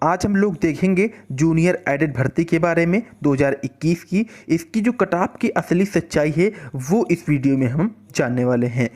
आज हम लोग देखेंगे जूनियर एडेड भर्ती के बारे में 2021 की। इसकी जो कट ऑफ की असली सच्चाई है वो इस वीडियो में हम जानने वाले हैं।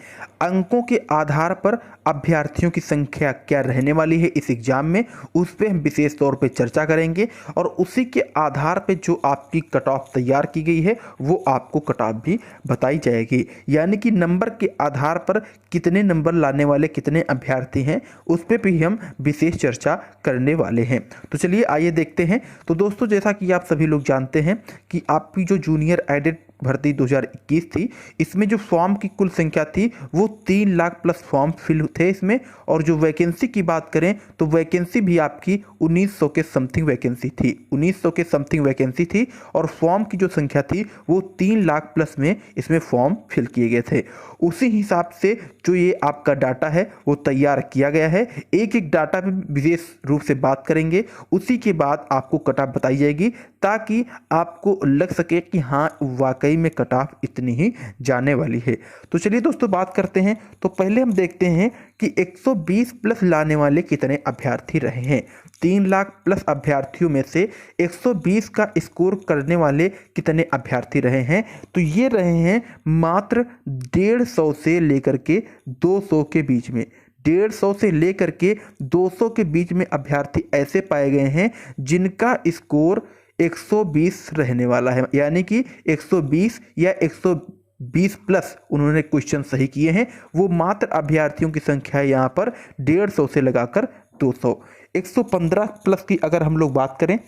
अंकों के आधार पर अभ्यर्थियों की संख्या क्या रहने वाली है इस एग्जाम में, उस पर हम विशेष तौर पे चर्चा करेंगे और उसी के आधार पे जो आपकी कट ऑफ तैयार की गई है वो आपको कट ऑफ भी बताई जाएगी। यानी कि नंबर के आधार पर कितने नंबर लाने वाले कितने अभ्यर्थी हैं उस पर भी हम विशेष चर्चा करने वाले हैं। तो चलिए आइए देखते हैं। तो दोस्तों, जैसा कि आप सभी लोग जानते हैं कि आपकी जो जूनियर एडेड भर्ती 2021 थी, इसमें जो फॉर्म की कुल संख्या थी वो 3 लाख प्लस फॉर्म फिल थे इसमें। और जो वैकेंसी की बात करें तो वैकेंसी भी आपकी 1900 के समथिंग वैकेंसी थी, 1900 के समथिंग वैकेंसी थी। और फॉर्म की जो संख्या थी वो 3 लाख प्लस में इसमें फॉर्म फिल किए गए थे। उसी हिसाब से जो ये आपका डाटा है वो तैयार किया गया है। एक एक डाटा पे विशेष रूप से बात करेंगे, उसी के बाद आपको कट ऑफ बताई जाएगी ताकि आपको लग सके कि हाँ वाकई में कट ऑफ इतनी ही जाने वाली है। तो चलिए दोस्तों बात करते हैं। तो पहले हम देखते हैं कि 120 प्लस लाने वाले कितने अभ्यर्थी रहे हैं। 3 लाख प्लस अभ्यर्थियों में से 120 का स्कोर करने वाले कितने अभ्यर्थी रहे हैं। तो ये रहे हैं मात्र 150 से लेकर के 200 के बीच में। 150 से लेकर के 200 के बीच में अभ्यर्थी ऐसे पाए गए हैं जिनका स्कोर 120 रहने वाला है। यानी कि 120 या 120 प्लस उन्होंने क्वेश्चन सही किए हैं। वो मात्र अभ्यर्थियों की संख्या है यहाँ पर 150 से लगाकर 200। 115 प्लस की अगर हम लोग बात करें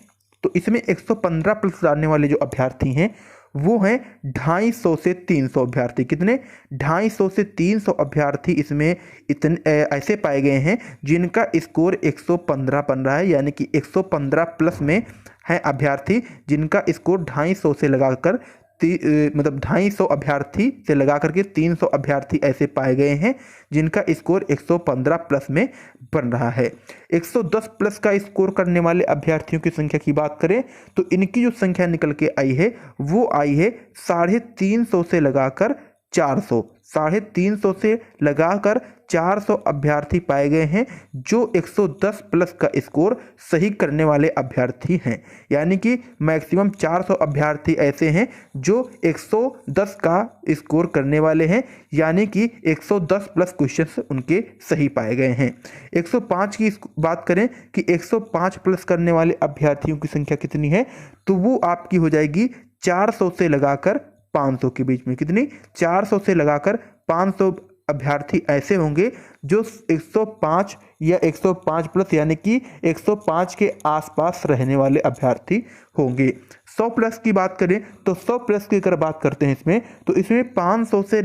तो इसमें 115 प्लस लाने वाले जो अभ्यर्थी हैं वो हैं 250 से 300 अभ्यर्थी। कितने? 250 से 300 अभ्यर्थी इसमें इतने ऐसे पाए गए हैं जिनका स्कोर 115 बन रहा है। यानी कि 115 प्लस में है अभ्यर्थी जिनका स्कोर 250 से लगाकर 250 अभ्यर्थी से लगा करके 300 अभ्यर्थी ऐसे पाए गए हैं जिनका स्कोर 115 प्लस में बन रहा है। 110 प्लस का स्कोर करने वाले अभ्यर्थियों की संख्या की बात करें तो इनकी जो संख्या निकल के आई है वो आई है 350 से लगाकर 400। 350 से लगाकर 400 अभ्यर्थी पाए गए हैं जो 110 प्लस का स्कोर सही करने वाले अभ्यर्थी हैं। यानी कि मैक्सिमम 400 अभ्यर्थी ऐसे हैं जो 110 का स्कोर करने वाले हैं। यानी कि 110 प्लस क्वेश्चंस उनके सही पाए गए हैं। 105 की बात करें कि 105 प्लस करने वाले अभ्यर्थियों की संख्या कितनी है, तो वो आपकी हो जाएगी 400 से लगाकर 500 के बीच में। कितनी? 400 से लगाकर 500 अभ्यर्थी ऐसे होंगे जो 105 या 105 प्लस यानी कि 105 के आसपास रहने वाले अभ्यर्थी होंगे। 100 प्लस की बात करें तो 100 प्लस की अगर बात करते हैं इसमें तो इसमें 500 से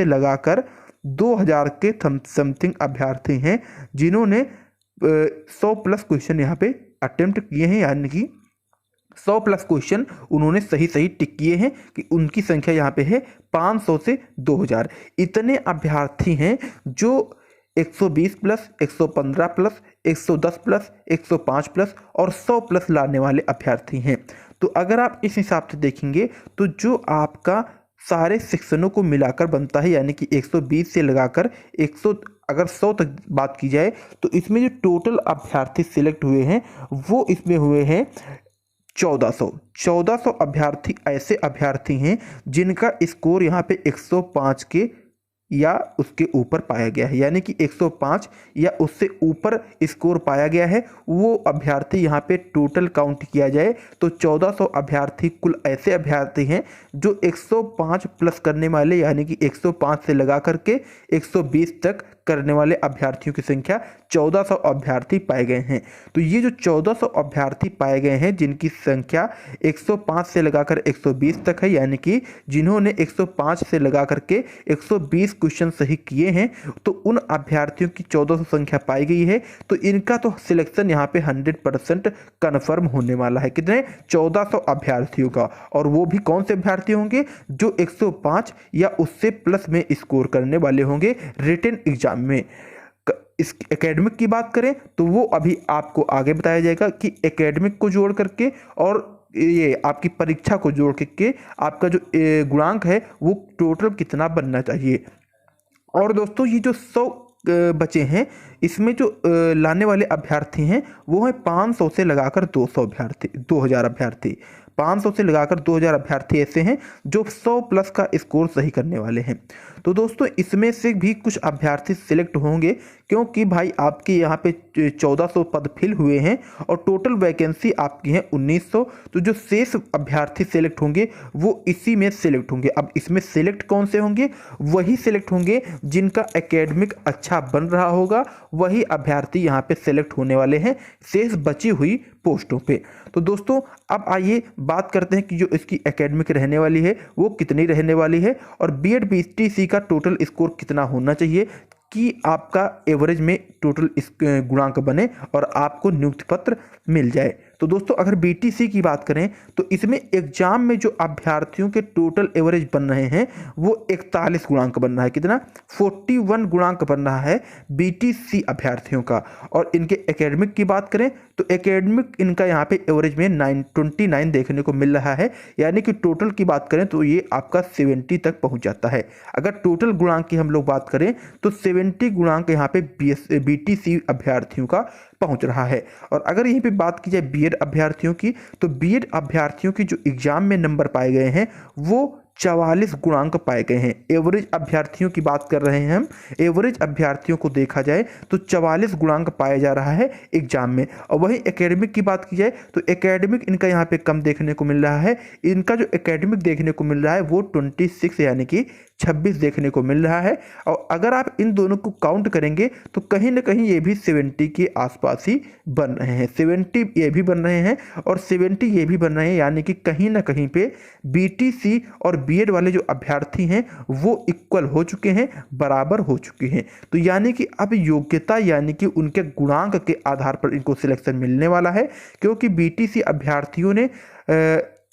लगाकर 2000 के समथिंग अभ्यर्थी हैं जिन्होंने 100 प्लस क्वेश्चन यहाँ पे अटेम्प्ट किए हैं। यानी कि 100 प्लस क्वेश्चन उन्होंने सही टिक किए हैं कि उनकी संख्या यहाँ पे है 500 से 2000। इतने अभ्यर्थी हैं जो 120 प्लस, 115 प्लस, 110 प्लस, 105 प्लस और 100 प्लस लाने वाले अभ्यर्थी हैं। तो अगर आप इस हिसाब से देखेंगे तो जो आपका सारे सेक्शनों को मिलाकर बनता है, यानी कि 120 से लगाकर 100 अगर 100 तक बात की जाए तो इसमें जो टोटल अभ्यर्थी सिलेक्ट हुए हैं वो इसमें हुए हैं 1400 अभ्यर्थी ऐसे अभ्यर्थी हैं जिनका स्कोर यहाँ पे 105 के या उसके ऊपर पाया गया है। यानी कि 105 या उससे ऊपर स्कोर पाया गया है। वो अभ्यर्थी यहाँ पे टोटल काउंट किया जाए तो 1400 अभ्यर्थी कुल ऐसे अभ्यर्थी हैं जो 105 प्लस करने वाले, यानी कि 105 से लगा करके 120 तक करने वाले अभ्यर्थियों की संख्या 1400 अभ्यर्थी पाए गए हैं। तो ये जो 1400 अभ्यर्थी पाए गए हैं जिनकी संख्या 105 से लगाकर 120 तक है, यानी कि जिन्होंने 105 से लगा करके 120 क्वेश्चन सही किए हैं, तो उन अभ्यर्थियों की 1400 संख्या पाई गई है। तो इनका तो सिलेक्शन यहाँ पे 100% कन्फर्म होने वाला है। कितने? 1400 अभ्यर्थियों का। और वो भी कौन से अभ्यर्थी होंगे? जो 105 या उससे प्लस में स्कोर करने वाले होंगे रिटन एग्जाम में। इस एकेडमिक की बात करें तो वो अभी आपको आगे बताया जाएगा कि एकेडमिक को जोड़ करके और ये आपकी परीक्षा को जोड़ करके आपका जो गुणांक है वो टोटल कितना बनना चाहिए। और दोस्तों ये जो 100 बचे हैं, इसमें जो लाने वाले अभ्यर्थी हैं वो हैं 500 से लगाकर 2000 अभ्यर्थी। 500 से लगाकर 2000 अभ्यर्थी ऐसे हैं जो 100 प्लस का स्कोर सही करने वाले हैं। तो दोस्तों इसमें से भी कुछ अभ्यर्थी सिलेक्ट होंगे, क्योंकि भाई आपके यहाँ पे 1400 पद फिल हुए हैं और टोटल वैकेंसी आपकी है 1900। तो जो शेष अभ्यर्थी सिलेक्ट होंगे वो इसी में सिलेक्ट होंगे। अब इसमें सिलेक्ट कौन से होंगे? वही सिलेक्ट होंगे जिनका एकेडमिक अच्छा बन रहा होगा, वही अभ्यर्थी यहाँ पे सिलेक्ट होने वाले हैं शेष बची हुई पोस्टों पे। तो दोस्तों अब आइए बात करते हैं कि जो इसकी एकेडमिक रहने वाली है वो कितनी रहने वाली है और बीएड बीटीसी का टोटल स्कोर कितना होना चाहिए कि आपका एवरेज में टोटल गुणांक बने और आपको नियुक्ति पत्र मिल जाए। तो दोस्तों अगर बीटीसी की बात करें तो इसमें एग्जाम में जो अभ्यर्थियों के टोटल एवरेज बन रहे हैं वो 41 गुणांक बन रहा है। कितना? 41 गुणांक बन रहा है बीटीसी अभ्यर्थियों का। और इनके एकेडमिक की बात करें तो एकेडमिक इनका यहाँ पे एवरेज में 29 देखने को मिल रहा है, यानी कि टोटल की बात करें तो ये आपका 70 तक पहुँच जाता है। अगर टोटल गुणांक की हम लोग बात करें तो 70 गुणांक यहाँ पे बीटीसी अभ्यर्थियों का पहुंच रहा है। और अगर यहीं पे बात की जाए बीएड अभ्यर्थियों की तो बीएड अभ्यर्थियों की जो एग्जाम में नंबर पाए गए हैं वो 44 गुणांक पाए गए हैं। एवरेज अभ्यर्थियों की बात कर रहे हैं हम, एवरेज अभ्यर्थियों को देखा जाए तो 44 गुणांक पाया जा रहा है एग्जाम में। और वहीं एकेडमिक की बात की जाए तो एकेडमिक इनका यहाँ पे कम देखने को मिल रहा है। इनका जो एकेडमिक देखने को मिल रहा है वो 26 यानी कि 26 देखने को मिल रहा है। और अगर आप इन दोनों को काउंट करेंगे तो कहीं ना कहीं ये भी 70 के आसपास ही बन रहे हैं। 70 ये भी बन रहे हैं और 70 ये भी बन रहे हैं, यानी कि कहीं ना कहीं पे बीटीसी और बीएड वाले जो अभ्यर्थी हैं वो इक्वल हो चुके हैं, बराबर हो चुके हैं। तो यानी कि अब योग्यता यानी कि उनके गुणांक के आधार पर इनको सिलेक्शन मिलने वाला है, क्योंकि बीटीसी अभ्यर्थियों ने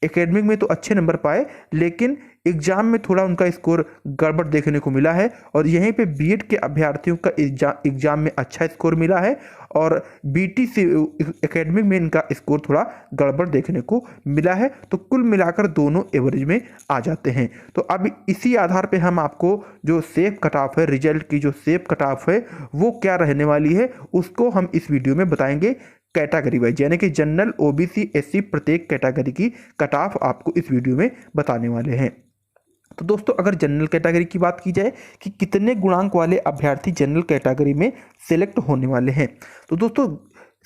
एकेडमिक में तो अच्छे नंबर पाए लेकिन एग्जाम में थोड़ा उनका स्कोर गड़बड़ देखने को मिला है। और यहीं पे बीएड के अभ्यर्थियों का एग्जाम में अच्छा स्कोर मिला है और बीटीसी एकेडमिक में इनका स्कोर थोड़ा गड़बड़ देखने को मिला है। तो कुल मिलाकर दोनों एवरेज में आ जाते हैं। तो अब इसी आधार पे हम आपको जो सेफ कट ऑफ है, रिजल्ट की जो सेफ कट ऑफ है वो क्या रहने वाली है उसको हम इस वीडियो में बताएंगे कैटेगरी वाइज, यानी कि जनरल, ओबीसी, एससी प्रत्येक कैटेगरी की कट ऑफ आपको इस वीडियो में बताने वाले हैं। तो दोस्तों अगर जनरल कैटेगरी की बात की जाए कि कितने गुणांक वाले अभ्यर्थी जनरल कैटेगरी में सिलेक्ट होने वाले हैं, तो दोस्तों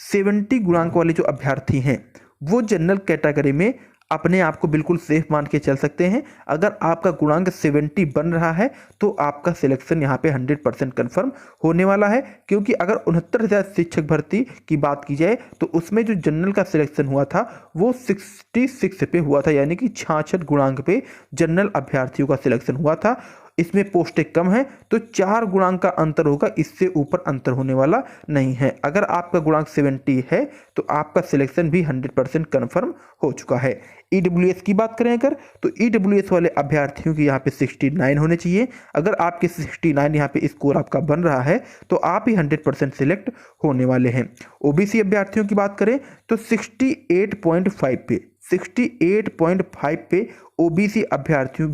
70 गुणांक वाले जो अभ्यर्थी हैं वो जनरल कैटेगरी में अपने आप को बिल्कुल सेफ मान के चल सकते हैं। अगर आपका गुणांक 70 बन रहा है तो आपका सिलेक्शन यहाँ पे 100% कन्फर्म होने वाला है, क्योंकि अगर 69,000 शिक्षक भर्ती की बात की जाए तो उसमें जो जनरल का सिलेक्शन हुआ था वो 66 पे हुआ था, यानी कि 66 गुणांक पे जनरल अभ्यर्थियों का सिलेक्शन हुआ था। इसमें पोस्टें कम हैं तो 4 गुणांक का अंतर होगा, इससे ऊपर अंतर होने वाला नहीं है। अगर आपका गुणांक 70 है तो आपका सिलेक्शन भी 100% कन्फर्म हो चुका है। ईडब्ल्यूएस की बात करें अगर तो ईडब्ल्यूएस वाले अभ्यर्थियों की यहाँ पे 69 होने चाहिए। अगर आपके 69 यहाँ पे स्कोर आपका बन रहा है तो आप ही 100% सिलेक्ट होने वाले हैं। ओबीसी अभ्यर्थियों की बात करें तो 68.5 पे ओबीसी अभ्यर्थियों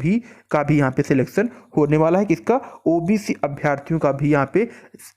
का भी यहाँ पे सिलेक्शन होने वाला है। किसका? ओबीसी अभ्यर्थियों का भी यहाँ पे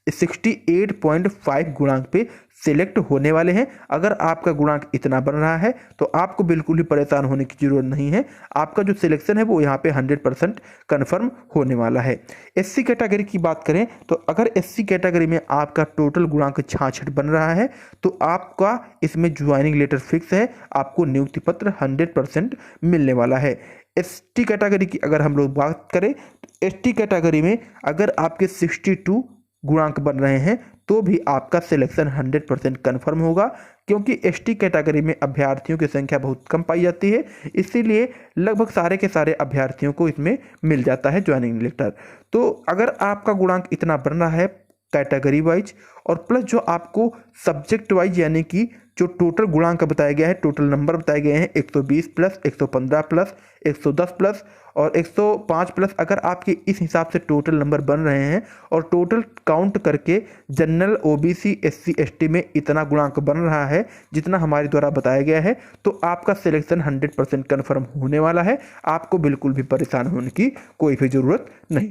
68.5 गुणांक पे सिलेक्ट होने वाले हैं। अगर आपका गुणांक इतना बन रहा है तो आपको बिल्कुल भी परेशान होने की जरूरत नहीं है, आपका जो सिलेक्शन है वो यहाँ पे 100% कन्फर्म होने वाला है। एससी कैटेगरी की बात करें तो अगर एससी कैटेगरी में आपका टोटल गुणांक 66 बन रहा है तो आपका इसमें ज्वाइनिंग लेटर फिक्स है, आपको नियुक्ति पत्र 100% मिलने वाला है। एसटी कैटेगरी की अगर हम लोग बात करें तो एसटी कैटेगरी में अगर आपके 62 गुणांक बन रहे हैं तो भी आपका सिलेक्शन 100% कन्फर्म होगा, क्योंकि एसटी कैटेगरी में अभ्यर्थियों की संख्या बहुत कम पाई जाती है, इसीलिए लगभग सारे के सारे अभ्यर्थियों को इसमें मिल जाता है ज्वाइनिंग लेटर। तो अगर आपका गुणांक इतना बन रहा है कैटेगरी वाइज और प्लस जो आपको सब्जेक्ट वाइज यानी कि जो टोटल गुणांक बताया गया है, टोटल नंबर बताए गए हैं 120 प्लस, 115 प्लस, 110 प्लस और 105 प्लस, अगर आपके इस हिसाब से टोटल नंबर बन रहे हैं और टोटल काउंट करके जनरल, ओबीसी, एससी, एसटी में इतना गुणांक बन रहा है जितना हमारे द्वारा बताया गया है, तो आपका सिलेक्शन 100% कन्फर्म होने वाला है। आपको बिल्कुल भी परेशान होने की कोई भी ज़रूरत नहीं।